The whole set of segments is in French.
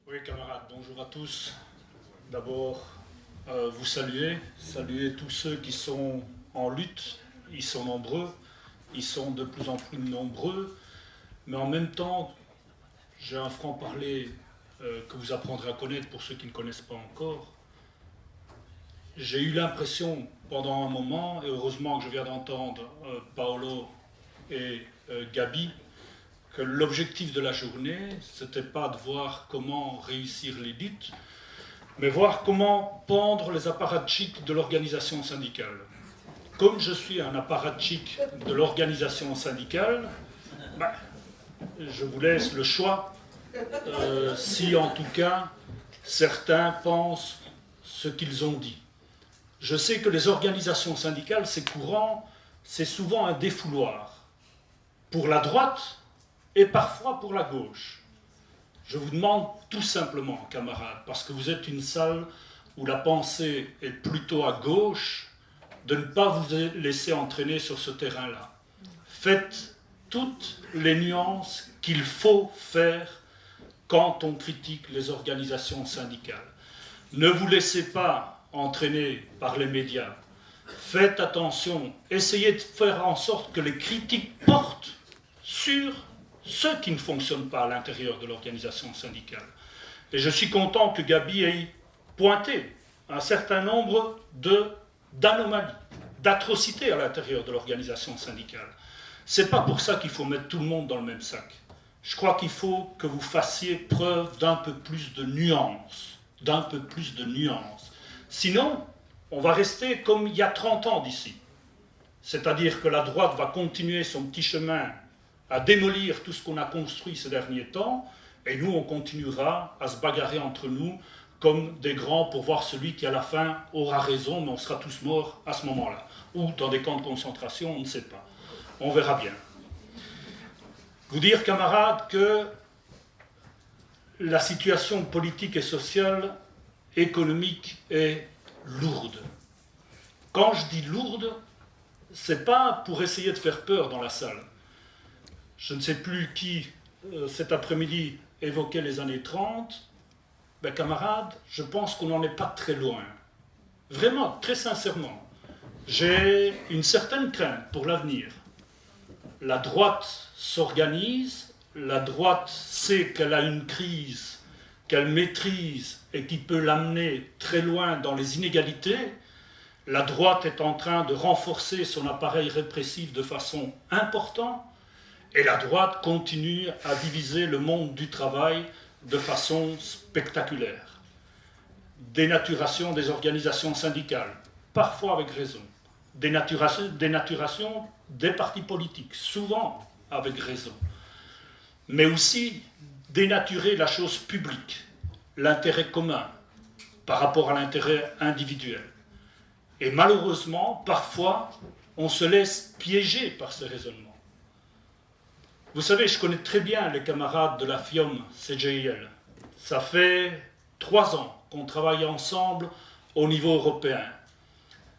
Oui, camarades, bonjour à tous. D'abord, vous saluer tous ceux qui sont en lutte. Ils sont nombreux, ils sont de plus en plus nombreux, mais en même temps, j'ai un franc-parler que vous apprendrez à connaître pour ceux qui ne connaissent pas encore. J'ai eu l'impression pendant un moment, et heureusement que je viens d'entendre Paolo et Gabi, que l'objectif de la journée, ce n'était pas de voir comment réussir les luttes, mais voir comment pendre les apparatchiks de l'organisation syndicale. Comme je suis un apparatchik de l'organisation syndicale, je vous laisse le choix, si en tout cas certains pensent ce qu'ils ont dit. Je sais que les organisations syndicales, c'est courant, c'est souvent un défouloir pour la droite et parfois pour la gauche. Je vous demande tout simplement, camarades, parce que vous êtes une salle où la pensée est plutôt à gauche, de ne pas vous laisser entraîner sur ce terrain-là. Faites toutes les nuances qu'il faut faire quand on critique les organisations syndicales. Ne vous laissez pas entraîner par les médias. Faites attention, essayez de faire en sorte que les critiques portent sur ceux qui ne fonctionnent pas à l'intérieur de l'organisation syndicale. Et je suis content que Gabi ait pointé un certain nombre d'anomalies, d'atrocités à l'intérieur de l'organisation syndicale. Ce n'est pas pour ça qu'il faut mettre tout le monde dans le même sac. Je crois qu'il faut que vous fassiez preuve d'un peu plus de nuances, Sinon, on va rester comme il y a 30 ans d'ici. C'est-à-dire que la droite va continuer son petit chemin à démolir tout ce qu'on a construit ces derniers temps, et nous, on continuera à se bagarrer entre nous comme des grands pour voir celui qui, à la fin, aura raison, mais on sera tous morts à ce moment-là. Ou dans des camps de concentration, on ne sait pas. On verra bien. Vous dire, camarades, que la situation politique et sociale, économique est lourde. Quand je dis lourde, ce n'est pas pour essayer de faire peur dans la salle. Je ne sais plus qui, cet après-midi, évoquait les années 30. Ben, camarades, je pense qu'on n'en est pas très loin. Vraiment, très sincèrement. J'ai une certaine crainte pour l'avenir. La droite s'organise, la droite sait qu'elle a une crise, qu'elle maîtrise et qui peut l'amener très loin dans les inégalités. La droite est en train de renforcer son appareil répressif de façon importante. Et la droite continue à diviser le monde du travail de façon spectaculaire. Dénaturation des organisations syndicales, parfois avec raison. Dénaturation des partis politiques, souvent avec raison. Mais aussi dénaturer la chose publique, l'intérêt commun, par rapport à l'intérêt individuel. Et malheureusement, parfois, on se laisse piéger par ces raisonnements. Vous savez, je connais très bien les camarades de la FIOM-CGIL. Ça fait 3 ans qu'on travaille ensemble au niveau européen.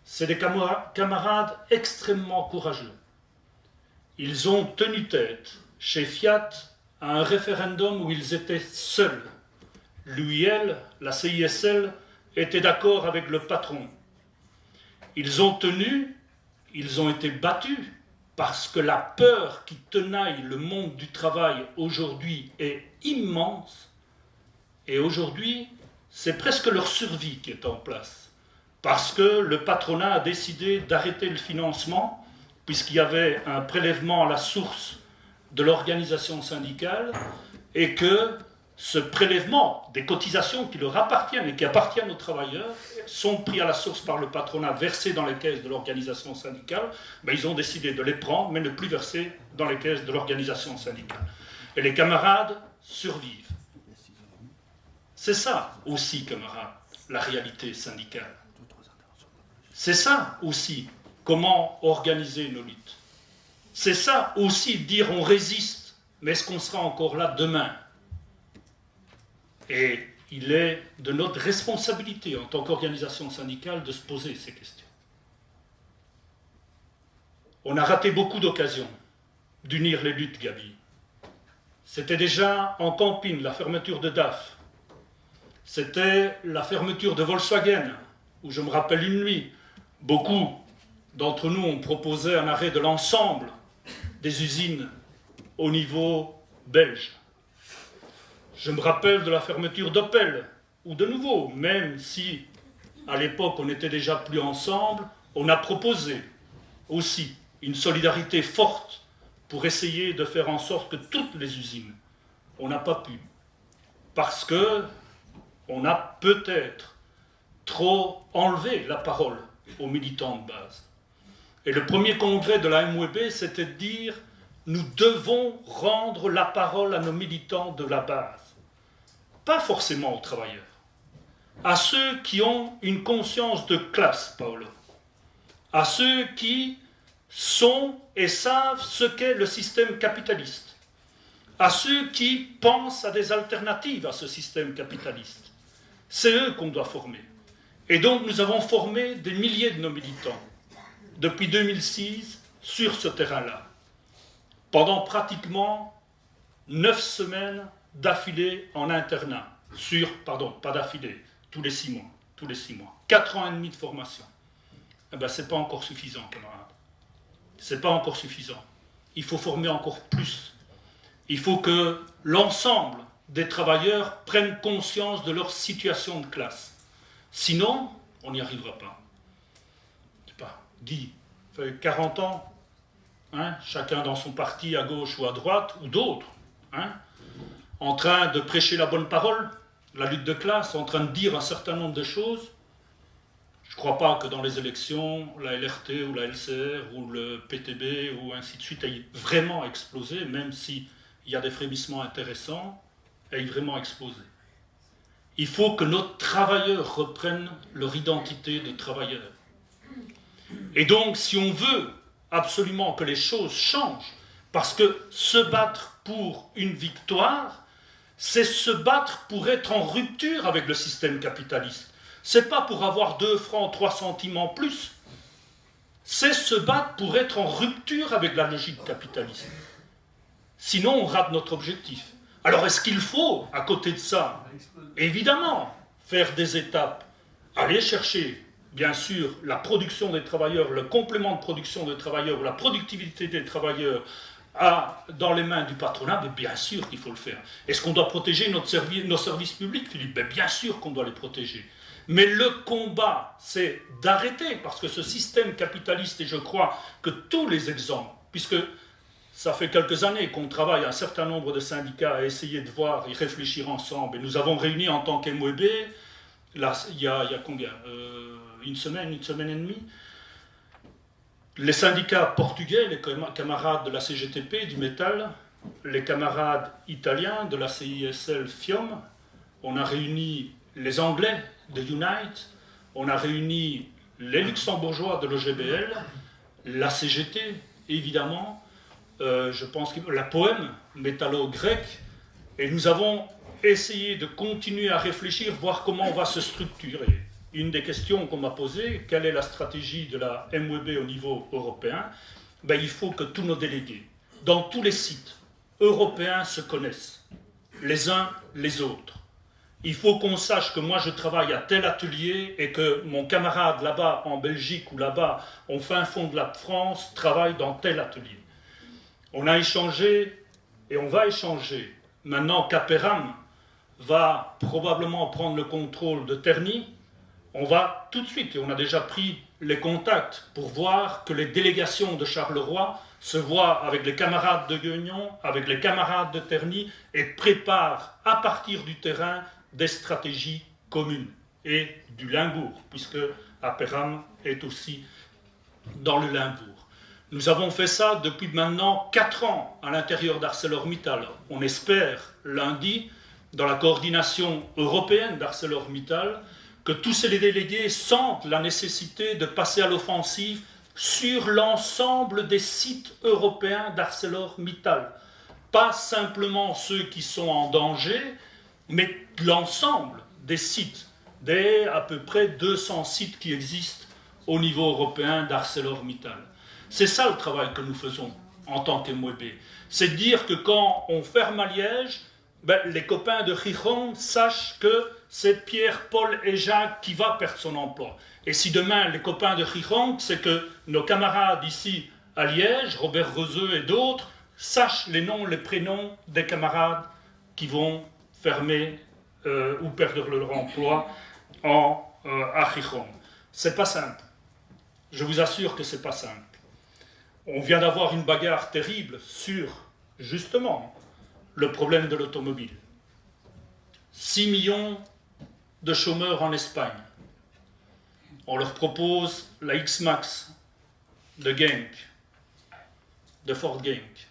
C'est des camarades extrêmement courageux. Ils ont tenu tête chez Fiat à un référendum où ils étaient seuls. L'UIL, la CISL, étaient d'accord avec le patron. Ils ont tenu, ils ont été battus, parce que la peur qui tenaille le monde du travail aujourd'hui est immense, et aujourd'hui, c'est presque leur survie qui est en place, parce que le patronat a décidé d'arrêter le financement, puisqu'il y avait un prélèvement à la source de l'organisation syndicale, et que ce prélèvement des cotisations qui leur appartiennent et qui appartiennent aux travailleurs sont pris à la source par le patronat, versés dans les caisses de l'organisation syndicale. Ben, ils ont décidé de les prendre, mais ne plus verser dans les caisses de l'organisation syndicale. Et les camarades survivent. C'est ça aussi, camarades, la réalité syndicale. C'est ça aussi, comment organiser nos luttes. C'est ça aussi, dire on résiste, mais est-ce qu'on sera encore là demain ? Et il est de notre responsabilité en tant qu'organisation syndicale de se poser ces questions. On a raté beaucoup d'occasions d'unir les luttes, Gabi. C'était déjà en Campine, la fermeture de DAF. c'était la fermeture de Volkswagen, où je me rappelle une nuit, beaucoup d'entre nous ont proposé un arrêt de l'ensemble des usines au niveau belge. Je me rappelle de la fermeture d'Opel, où de nouveau, même si à l'époque on n'était déjà plus ensemble, on a proposé aussi une solidarité forte pour essayer de faire en sorte que toutes les usines, on n'a pas pu, parce que on a peut-être trop enlevé la parole aux militants de base. Et le premier congrès de la MEB, c'était de dire « Nous devons rendre la parole à nos militants de la base. » Pas forcément aux travailleurs. À ceux qui ont une conscience de classe, Paolo. À ceux qui sont et savent ce qu'est le système capitaliste. À ceux qui pensent à des alternatives à ce système capitaliste. C'est eux qu'on doit former. Et donc nous avons formé des milliers de nos militants depuis 2006 sur ce terrain-là, pendant pratiquement 9 semaines d'affilée en internat, pas d'affilée, tous les 6 mois, 4 ans et demi de formation. Eh bien, ce n'est pas encore suffisant, camarades. Ce n'est pas encore suffisant. Il faut former encore plus. Il faut que l'ensemble des travailleurs prennent conscience de leur situation de classe. Sinon, on n'y arrivera pas. Je ne sais pas, Guy, ça fait 40 ans, hein, chacun dans son parti, à gauche ou à droite, ou d'autres, hein, en train de prêcher la bonne parole, la lutte de classe, en train de dire un certain nombre de choses. Je ne crois pas que dans les élections, la LRT ou la LCR ou le PTB ou ainsi de suite aient vraiment explosé, même s'il y a des frémissements intéressants, aient vraiment explosé. Il faut que nos travailleurs reprennent leur identité de travailleurs. Et donc, si on veut absolument que les choses changent, parce que se battre pour une victoire, c'est se battre pour être en rupture avec le système capitaliste. C'est pas pour avoir 2 francs, 3 centimes en plus. C'est se battre pour être en rupture avec la logique capitaliste. Sinon, on rate notre objectif. Alors, est-ce qu'il faut, à côté de ça, évidemment, faire des étapes, aller chercher, bien sûr, la production des travailleurs, le complément de production des travailleurs, la productivité des travailleurs dans les mains du patronat? Mais bien sûr qu'il faut le faire. Est-ce qu'on doit protéger nos services publics, Philippe? Bien sûr qu'on doit les protéger. Mais le combat, c'est d'arrêter, parce que ce système capitaliste, et je crois que tous les exemples, puisque ça fait quelques années qu'on travaille un certain nombre de syndicats à essayer de voir et réfléchir ensemble, et nous avons réuni en tant qu'MWB, là, il y a combien une semaine et demie, les syndicats portugais, les camarades de la CGTP, du métal, les camarades italiens de la CISL FIOM, on a réuni les Anglais de Unite, on a réuni les Luxembourgeois de l'OGBL, la CGT, évidemment, je pense que la Poème, métallo-grec, et nous avons essayé de continuer à réfléchir, voir comment on va se structurer. Une des questions qu'on m'a posées, quelle est la stratégie de la MEB au niveau européen? Ben, il faut que tous nos délégués, dans tous les sites européens, se connaissent, les uns les autres. Il faut qu'on sache que moi je travaille à tel atelier et que mon camarade là-bas en Belgique ou là-bas au fin fond de la France travaille dans tel atelier. On a échangé et on va échanger. Maintenant qu'Aperam va probablement prendre le contrôle de Terni, on va tout de suite, et on a déjà pris les contacts pour voir que les délégations de Charleroi se voient avec les camarades de Guignon, avec les camarades de Terni et préparent à partir du terrain des stratégies communes et du Limbourg, puisque Aperam est aussi dans le Limbourg. Nous avons fait ça depuis maintenant 4 ans à l'intérieur d'ArcelorMittal. On espère lundi, dans la coordination européenne d'ArcelorMittal, que tous ces délégués sentent la nécessité de passer à l'offensive sur l'ensemble des sites européens d'ArcelorMittal. Pas simplement ceux qui sont en danger, mais l'ensemble des sites, des à peu près 200 sites qui existent au niveau européen d'ArcelorMittal. C'est ça le travail que nous faisons en tant qu'MWB. C'est de dire que quand on ferme à Liège, ben, les copains de Gijón sachent que c'est Pierre, Paul et Jacques qui va perdre son emploi. Et si demain, les copains de Gironde, c'est que nos camarades ici à Liège, Robert Rezeux et d'autres, sachent les noms, les prénoms des camarades qui vont fermer ou perdre leur emploi à Gironde. C'est pas simple. Je vous assure que c'est pas simple. On vient d'avoir une bagarre terrible sur, justement, le problème de l'automobile. 6 millions de chômeurs en Espagne. On leur propose la X-Max de Genk, de Ford Genk.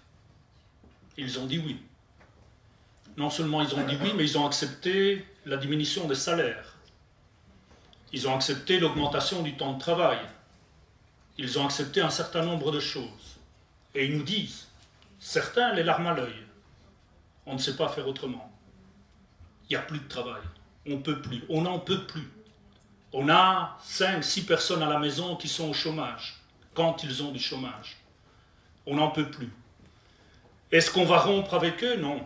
Ils ont dit oui. Non seulement ils ont dit oui, mais ils ont accepté la diminution des salaires. Ils ont accepté l'augmentation du temps de travail. Ils ont accepté un certain nombre de choses. Et ils nous disent, certains les larmes à l'œil, on ne sait pas faire autrement. Il n'y a plus de travail. On ne peut plus. On n'en peut plus. On a 5-6 personnes à la maison qui sont au chômage, quand ils ont du chômage. On n'en peut plus. Est-ce qu'on va rompre avec eux? Non.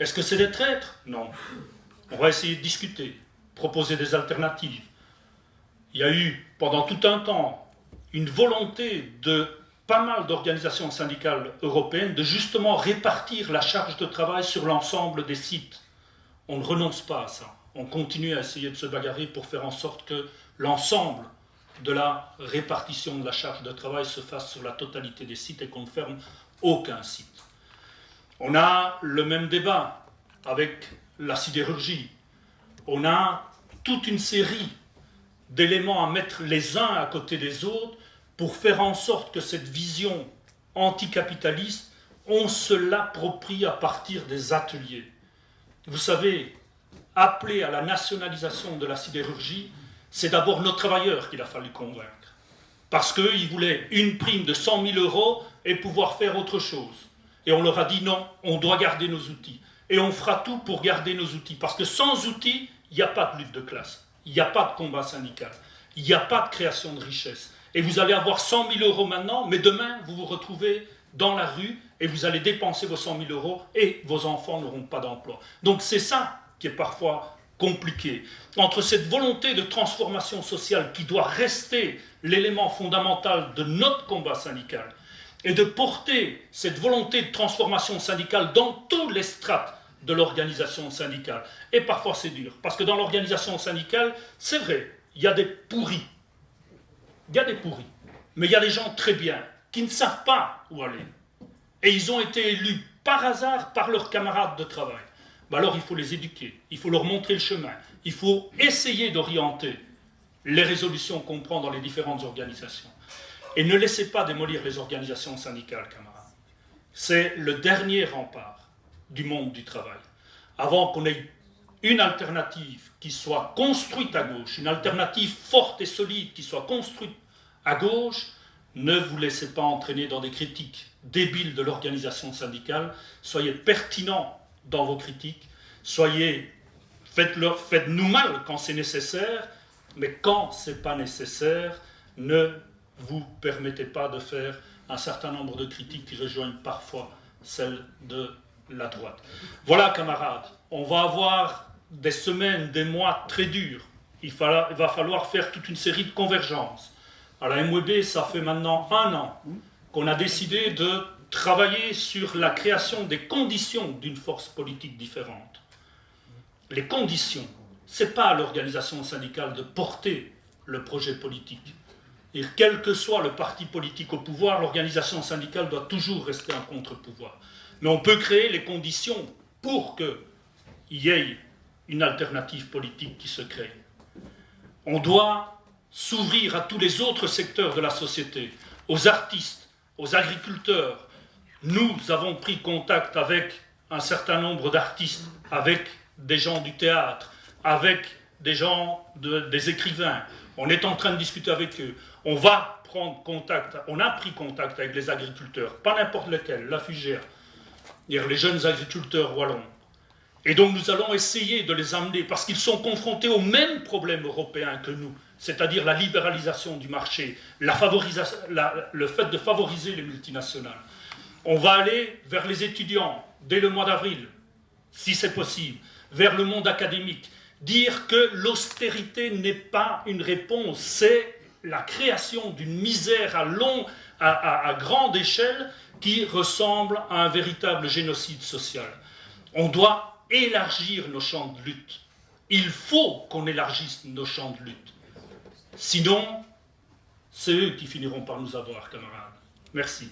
Est-ce que c'est des traîtres? Non. On va essayer de discuter, proposer des alternatives. Il y a eu, pendant tout un temps, une volonté de pas mal d'organisations syndicales européennes de justement répartir la charge de travail sur l'ensemble des sites. On ne renonce pas à ça. On continue à essayer de se bagarrer pour faire en sorte que l'ensemble de la répartition de la charge de travail se fasse sur la totalité des sites et qu'on ne ferme aucun site. On a le même débat avec la sidérurgie. On a toute une série d'éléments à mettre les uns à côté des autres pour faire en sorte que cette vision anticapitaliste, on se l'approprie à partir des ateliers. Vous savez, appeler à la nationalisation de la sidérurgie, c'est d'abord nos travailleurs qu'il a fallu convaincre. Parce qu'ils voulaient une prime de 100 000 € et pouvoir faire autre chose. Et on leur a dit non, on doit garder nos outils. Et on fera tout pour garder nos outils. Parce que sans outils, il n'y a pas de lutte de classe. Il n'y a pas de combat syndical. Il n'y a pas de création de richesse. Et vous allez avoir 100 000 € maintenant, mais demain, vous vous retrouvez dans la rue et vous allez dépenser vos 100 000 € et vos enfants n'auront pas d'emploi. Donc c'est ça qui est parfois compliqué. Entre cette volonté de transformation sociale qui doit rester l'élément fondamental de notre combat syndical et de porter cette volonté de transformation syndicale dans tous les strates de l'organisation syndicale. Et parfois c'est dur, parce que dans l'organisation syndicale, c'est vrai, il y a des pourris. Il y a des pourris. Mais il y a des gens très bien qui ne savent pas où aller. Et ils ont été élus par hasard par leurs camarades de travail. Ben alors il faut les éduquer, il faut leur montrer le chemin, il faut essayer d'orienter les résolutions qu'on prend dans les différentes organisations. Et ne laissez pas démolir les organisations syndicales, camarades. C'est le dernier rempart du monde du travail. Avant qu'on ait une alternative qui soit construite à gauche, une alternative forte et solide qui soit construite à gauche, ne vous laissez pas entraîner dans des critiques débiles de l'organisation syndicale. Soyez pertinents dans vos critiques, faites-nous mal quand c'est nécessaire, mais quand ce n'est pas nécessaire, ne vous permettez pas de faire un certain nombre de critiques qui rejoignent parfois celles de la droite. Voilà, camarades, on va avoir des semaines, des mois très durs. Il va falloir faire toute une série de convergences. À la MWB, ça fait maintenant 1 an qu'on a décidé de travailler sur la création des conditions d'une force politique différente. Les conditions, ce n'est pas à l'organisation syndicale de porter le projet politique. Et quel que soit le parti politique au pouvoir, l'organisation syndicale doit toujours rester un contre-pouvoir. Mais on peut créer les conditions pour qu'il y ait une alternative politique qui se crée. On doit s'ouvrir à tous les autres secteurs de la société, aux artistes, aux agriculteurs. Nous avons pris contact avec un certain nombre d'artistes, avec des gens du théâtre, avec des gens, des écrivains. On est en train de discuter avec eux. On va prendre contact, on a pris contact avec les agriculteurs, pas n'importe lesquels, la Fugère, les jeunes agriculteurs wallons. Et donc nous allons essayer de les amener, parce qu'ils sont confrontés aux mêmes problèmes européens que nous, c'est-à-dire la libéralisation du marché, le fait de favoriser les multinationales. On va aller vers les étudiants dès le mois d'avril, si c'est possible, vers le monde académique, dire que l'austérité n'est pas une réponse, c'est la création d'une misère à grande échelle qui ressemble à un véritable génocide social. On doit élargir nos champs de lutte. Il faut qu'on élargisse nos champs de lutte. Sinon, c'est eux qui finiront par nous avoir, camarades. Merci.